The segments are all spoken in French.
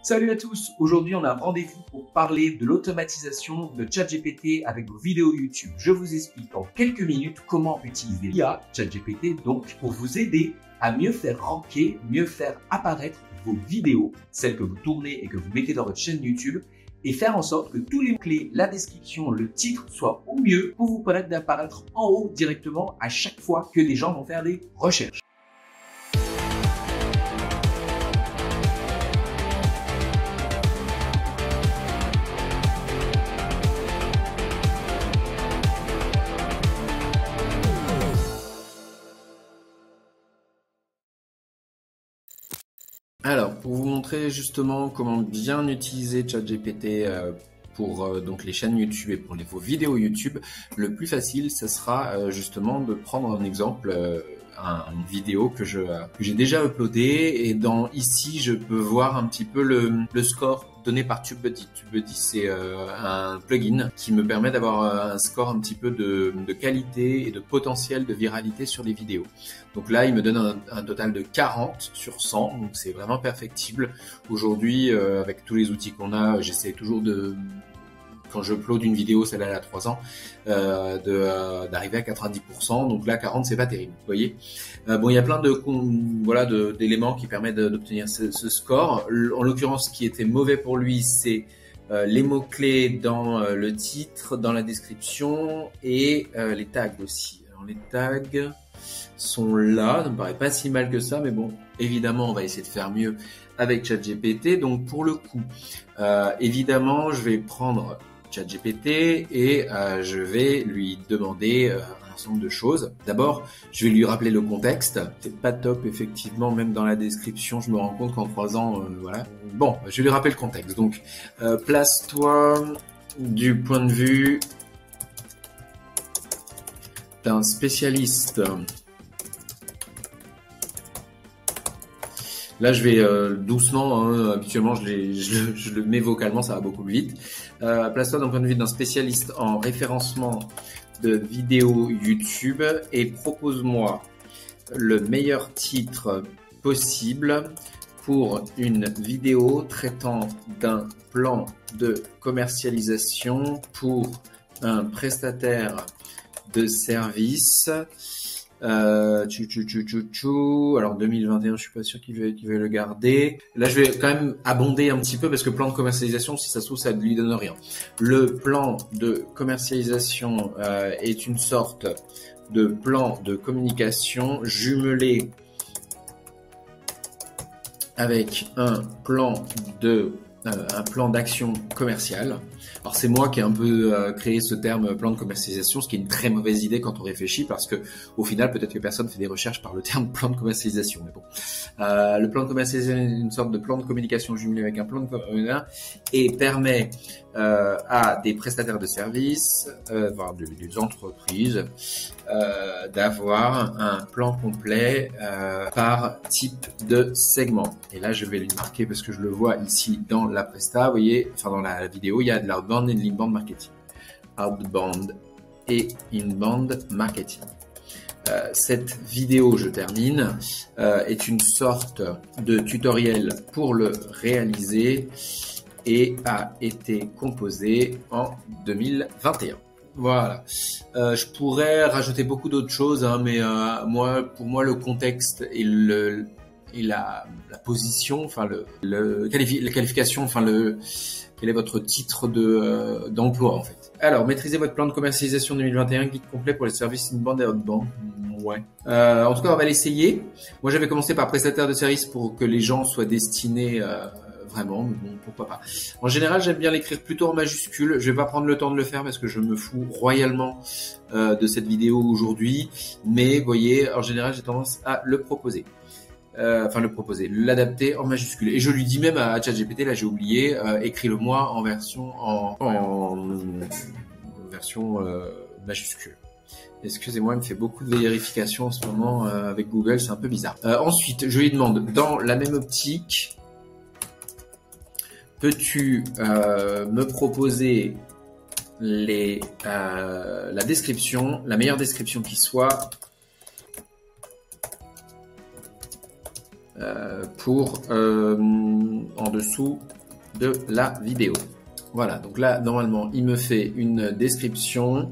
Salut à tous, aujourd'hui on a rendez-vous pour parler de l'automatisation de ChatGPT avec vos vidéos YouTube. Je vous explique en quelques minutes comment utiliser l'IA ChatGPT donc pour vous aider à mieux faire ranker, mieux faire apparaître vos vidéos, celles que vous tournez et que vous mettez dans votre chaîne YouTube, et faire en sorte que tous les mots-clés, la description, le titre soient au mieux pour vous permettre d'apparaître en haut directement à chaque fois que des gens vont faire des recherches. Alors, pour vous montrer justement comment bien utiliser ChatGPT pour donc les chaînes YouTube et pour vos vidéos YouTube, le plus facile, ce sera justement de prendre un exemple, une vidéo que j'ai déjà uploadée, et ici, je peux voir un petit peu le score donné par TubeBuddy. TubeBuddy, c'est un plugin qui me permet d'avoir un score un petit peu de qualité et de potentiel de viralité sur les vidéos. Donc là, il me donne un total de 40 sur 100, donc c'est vraiment perfectible. Aujourd'hui, avec tous les outils qu'on a, j'essaie toujours quand je upload une vidéo, celle-là elle a 3 ans, d'arriver à 90%. Donc là, 40, c'est pas terrible, vous voyez. Bon, il y a plein d'éléments qui permettent d'obtenir ce score. En l'occurrence, ce qui était mauvais pour lui, c'est les mots-clés dans le titre, dans la description et les tags aussi. Alors les tags sont là, ça me paraît pas si mal que ça, mais bon, évidemment, on va essayer de faire mieux avec ChatGPT. Donc pour le coup, évidemment, je vais prendre ChatGPT et je vais lui demander un ensemble de choses. D'abord, je vais lui rappeler le contexte. C'est pas top, effectivement, même dans la description, je me rends compte qu'en 3 ans, voilà. Bon, je vais lui rappeler le contexte. Donc, place-toi du point de vue d'un spécialiste. Là, je vais doucement, hein, habituellement, je le mets vocalement, ça va beaucoup plus vite. Place-toi d'un point de vue d'un spécialiste en référencement de vidéos YouTube et propose-moi le meilleur titre possible pour une vidéo traitant d'un plan de commercialisation pour un prestataire de service. Alors 2021, je suis pas sûr qu'il va le garder. Là, je vais quand même abonder un petit peu parce que plan de commercialisation, si ça se trouve, ça ne lui donne rien. Le plan de commercialisation est une sorte de plan de communication jumelé avec un plan d'action commerciale. Alors c'est moi qui ai un peu créé ce terme plan de commercialisation, ce qui est une très mauvaise idée quand on réfléchit, parce que au final peut-être que personne fait des recherches par le terme plan de commercialisation. Mais bon, le plan de commercialisation est une sorte de plan de communication jumelé avec un plan de communication et permet à des prestataires de services, voire des entreprises, d'avoir un plan complet par type de segment. Et là, je vais lui marquer parce que je le vois ici dans la presta, vous voyez, enfin dans la vidéo, il y a de l'outbound et de l'inbound marketing. Outbound et inbound marketing. Cette vidéo, je termine, est une sorte de tutoriel pour le réaliser et a été composée en 2021. Voilà. Je pourrais rajouter beaucoup d'autres choses, hein, mais pour moi, le contexte et la position, enfin la qualification, enfin quel est votre titre d'emploi en fait. Alors, maîtrisez votre plan de commercialisation 2021, guide complet pour les services inbound et outbound. Ouais. En tout cas, on va l'essayer. Moi, j'avais commencé par prestataire de services pour que les gens soient destinés vraiment, mais bon, pourquoi pas. En général, j'aime bien l'écrire plutôt en majuscule. Je vais pas prendre le temps de le faire parce que je me fous royalement de cette vidéo aujourd'hui. Mais vous voyez, en général, j'ai tendance à le proposer. L'adapter en majuscule. Et je lui dis même à ChatGPT, là j'ai oublié, écris-le-moi en version majuscule. Excusez-moi, il me fait beaucoup de vérifications en ce moment avec Google, c'est un peu bizarre. Ensuite, je lui demande, dans la même optique, peux-tu me proposer la description, la meilleure description qui soit pour en dessous de la vidéo. Voilà, donc là, normalement, il me fait une description.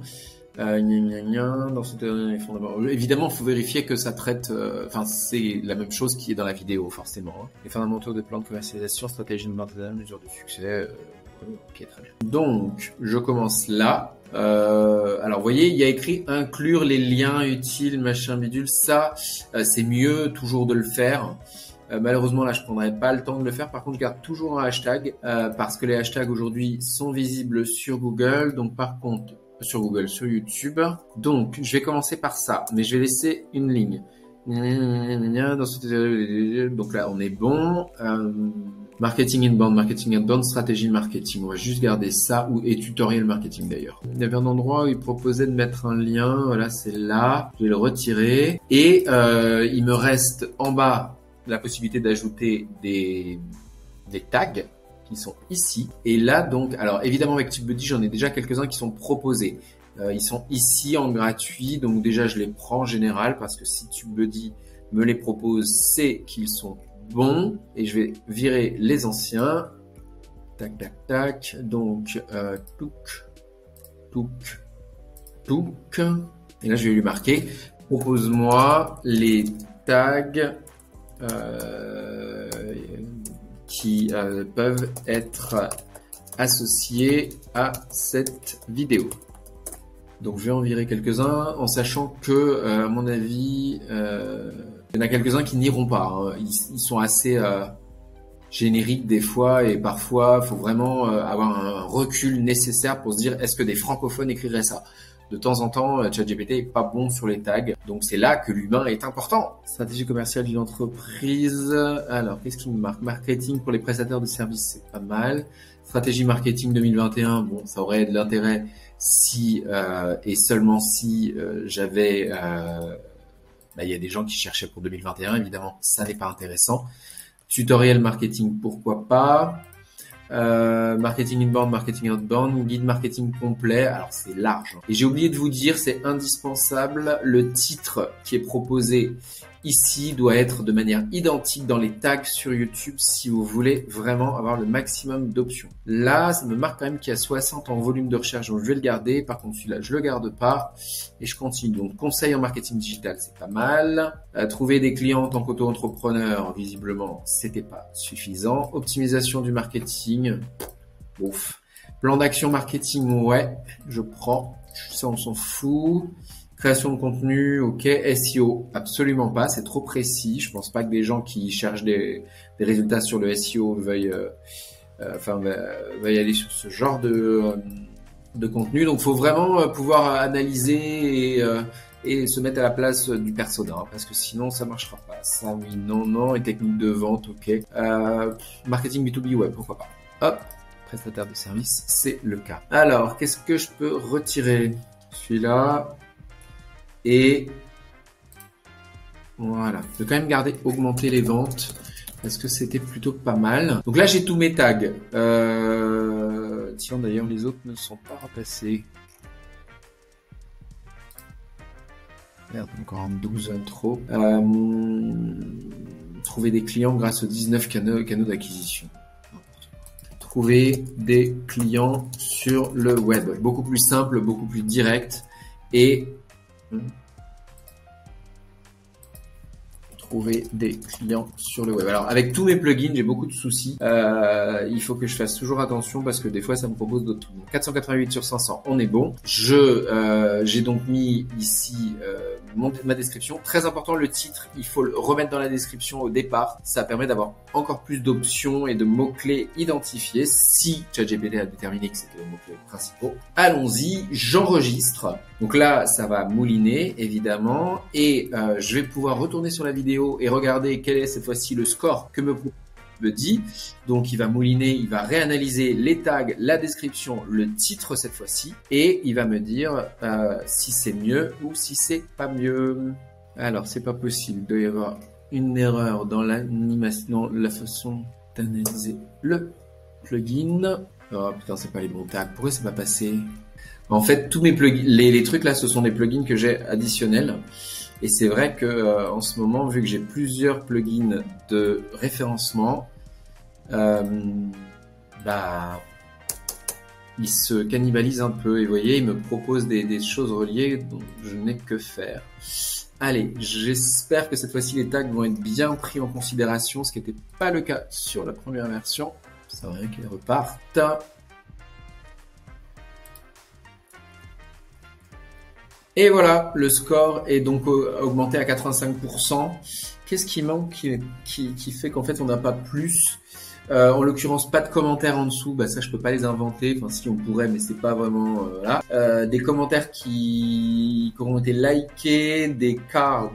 Dans ce évidemment, il faut vérifier que ça traite. Enfin, c'est la même chose qui est dans la vidéo, forcément. Hein. Les fondamentaux des plans de commercialisation, stratégie de marketing, mesure de succès. Ok, très bien. Donc, je commence là. Alors, vous voyez, il y a écrit inclure les liens utiles, machin, bidule. Ça, c'est mieux toujours de le faire. Malheureusement, là, je prendrai pas le temps de le faire. Par contre, je garde toujours un hashtag parce que les hashtags aujourd'hui sont visibles sur Google. Donc, par contre, sur Google, sur YouTube. Donc, je vais commencer par ça, mais je vais laisser une ligne. Donc là, on est bon. Marketing inbound, stratégie marketing. On va juste garder ça et tutoriel marketing d'ailleurs. Il y avait un endroit où il proposait de mettre un lien. Voilà, c'est là. Je vais le retirer. Et il me reste en bas la possibilité d'ajouter des tags qui sont ici. Et là, donc, alors évidemment avec TubeBuddy, j'en ai déjà quelques-uns qui sont proposés. Ils sont ici en gratuit, donc déjà je les prends en général parce que si TubeBuddy me les propose, c'est qu'ils sont bons. Et je vais virer les anciens. Tac, tac, tac. Donc, touk. Et là, je vais lui marquer. Propose-moi les tags qui peuvent être associés à cette vidéo. Donc je vais en virer quelques-uns en sachant que à mon avis il y en a quelques-uns qui n'iront pas. Hein. Ils sont assez génériques des fois et parfois il faut vraiment avoir un recul nécessaire pour se dire est-ce que des francophones écriraient ça? De temps en temps, ChatGPT est pas bon sur les tags, donc c'est là que l'humain est important. Stratégie commerciale d'une entreprise. Alors, qu'est-ce qui me marque? Marketing pour les prestataires de services, c'est pas mal. Stratégie marketing 2021, bon, ça aurait de l'intérêt si et seulement si j'avais. Il y a des gens qui cherchaient pour 2021, évidemment, ça n'est pas intéressant. Tutoriel marketing, pourquoi pas? Marketing inbound, marketing outbound, guide marketing complet. Alors c'est large. Et j'ai oublié de vous dire, c'est indispensable. Le titre qui est proposé ici doit être de manière identique dans les tags sur YouTube si vous voulez vraiment avoir le maximum d'options. Là, ça me marque quand même qu'il y a 60 en volume de recherche, donc je vais le garder. Par contre, celui-là, je le garde pas et je continue. Donc, conseil en marketing digital, c'est pas mal. Trouver des clients en tant qu'auto-entrepreneur, visiblement, c'était pas suffisant. Optimisation du marketing, ouf. Plan d'action marketing, ouais, je prends. Ça, on s'en fout. Création de contenu, ok. SEO, absolument pas, c'est trop précis. Je pense pas que des gens qui cherchent des résultats sur le SEO veuillent aller sur ce genre de contenu. Donc, faut vraiment pouvoir analyser et se mettre à la place du persona, hein, parce que sinon ça marchera pas. Ça, oui, non. Et technique de vente, ok. Marketing B2B, ouais, pourquoi pas. Hop, prestataire de service, c'est le cas. Alors, qu'est-ce que je peux retirer? Celui-là. Et voilà, je vais quand même augmenter les ventes parce que c'était plutôt pas mal. Donc là, j'ai tous mes tags. Tiens, d'ailleurs, les autres ne sont pas remplacés. Merde, encore un 12 trop. Trouver des clients grâce aux 19 canaux d'acquisition. Trouver des clients sur le web. Beaucoup plus simple, beaucoup plus direct et trouver des clients sur le web. Alors avec tous mes plugins, j'ai beaucoup de soucis. Il faut que je fasse toujours attention parce que des fois ça me propose d'autres trucs. 488 sur 500, on est bon. J'ai donc mis ici ma description. Très important, le titre, il faut le remettre dans la description au départ. Ça permet d'avoir encore plus d'options et de mots-clés identifiés si ChatGPT a déterminé que c'était les mots-clés principaux. Allons-y, j'enregistre. Donc là, ça va mouliner, évidemment, et je vais pouvoir retourner sur la vidéo et regarder quel est cette fois-ci le score que me dit. Donc il va mouliner, il va réanalyser les tags, la description, le titre cette fois-ci, et il va me dire si c'est mieux ou si c'est pas mieux. Alors c'est pas possible, il doit y avoir une erreur dans l'animation, la façon d'analyser le plugin. Oh putain, c'est pas les bons tags, pourquoi c'est pas passé? En fait, tous mes plugins, les trucs là, ce sont des plugins que j'ai additionnels. Et c'est vrai que en ce moment, vu que j'ai plusieurs plugins de référencement, ils se cannibalisent un peu. Et vous voyez, ils me proposent des choses reliées dont je n'ai que faire. Allez, j'espère que cette fois-ci les tags vont être bien pris en considération, ce qui n'était pas le cas sur la première version. C'est vrai qu'ils repartent. Et voilà, le score est donc augmenté à 85%. Qu'est-ce qui manque qui fait qu'en fait on n'a pas plus en l'occurrence, pas de commentaires en dessous. Ça, je peux pas les inventer. Enfin, si on pourrait, mais c'est pas vraiment là. Des commentaires qui ont été likés, des cards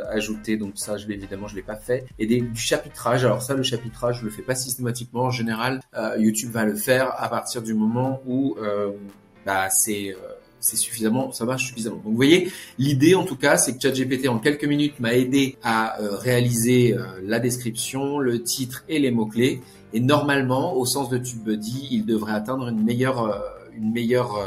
ajoutés. Donc ça, évidemment, je l'ai pas fait. Et du chapitrage. Alors ça, le chapitrage, je le fais pas systématiquement. En général, YouTube va le faire à partir du moment où c'est suffisamment, ça marche suffisamment. Donc vous voyez, l'idée en tout cas, c'est que ChatGPT en quelques minutes m'a aidé à réaliser la description, le titre et les mots-clés. Et normalement, au sens de TubeBuddy, il devrait atteindre une meilleure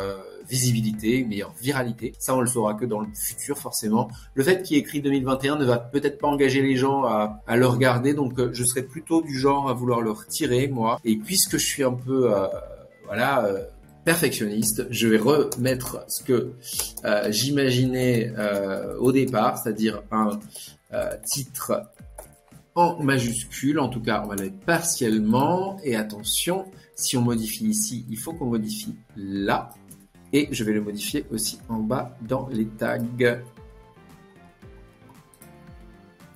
visibilité, une meilleure viralité. Ça, on le saura que dans le futur, forcément. Le fait qu'il ait écrit 2021 ne va peut-être pas engager les gens à le regarder. Donc je serais plutôt du genre à vouloir le retirer, moi. Et puisque je suis un peu, perfectionniste, je vais remettre ce que j'imaginais au départ, c'est-à-dire un titre en majuscule, en tout cas on va le mettre partiellement, et attention, si on modifie ici, il faut qu'on modifie là, et je vais le modifier aussi en bas dans les tags.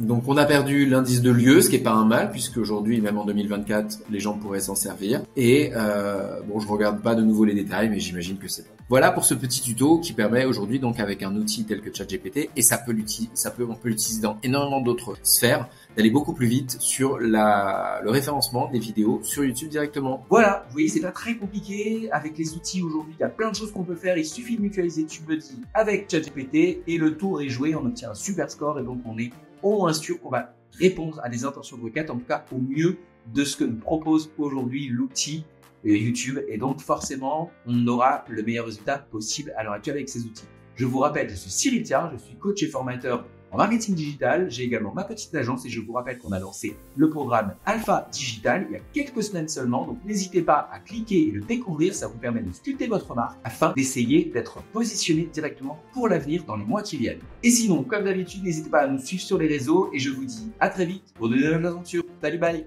Donc on a perdu l'indice de lieu, ce qui est pas un mal, puisque aujourd'hui, même en 2024, les gens pourraient s'en servir. Et je regarde pas de nouveau les détails, mais j'imagine que c'est bon. Voilà pour ce petit tuto qui permet aujourd'hui, donc avec un outil tel que ChatGPT, et on peut l'utiliser dans énormément d'autres sphères, d'aller beaucoup plus vite sur le référencement des vidéos sur YouTube directement. Voilà, vous voyez, c'est pas très compliqué. Avec les outils aujourd'hui, il y a plein de choses qu'on peut faire. Il suffit de mutualiser TubeBuddy avec ChatGPT et le tour est joué. On obtient un super score et donc on est au moins sûr qu'on va répondre à des intentions de requête, en tout cas au mieux de ce que nous propose aujourd'hui l'outil YouTube. Et donc forcément, on aura le meilleur résultat possible à l'heure actuelle avec ces outils. Je vous rappelle, je suis Cyril Thiard, je suis coach et formateur en marketing digital. J'ai également ma petite agence et je vous rappelle qu'on a lancé le programme Alpha Digital il y a quelques semaines seulement. Donc n'hésitez pas à cliquer et le découvrir. Ça vous permet de sculpter votre marque afin d'essayer d'être positionné directement pour l'avenir dans les mois qui viennent. Et sinon, comme d'habitude, n'hésitez pas à nous suivre sur les réseaux et je vous dis à très vite pour de nouvelles aventures. Salut, bye!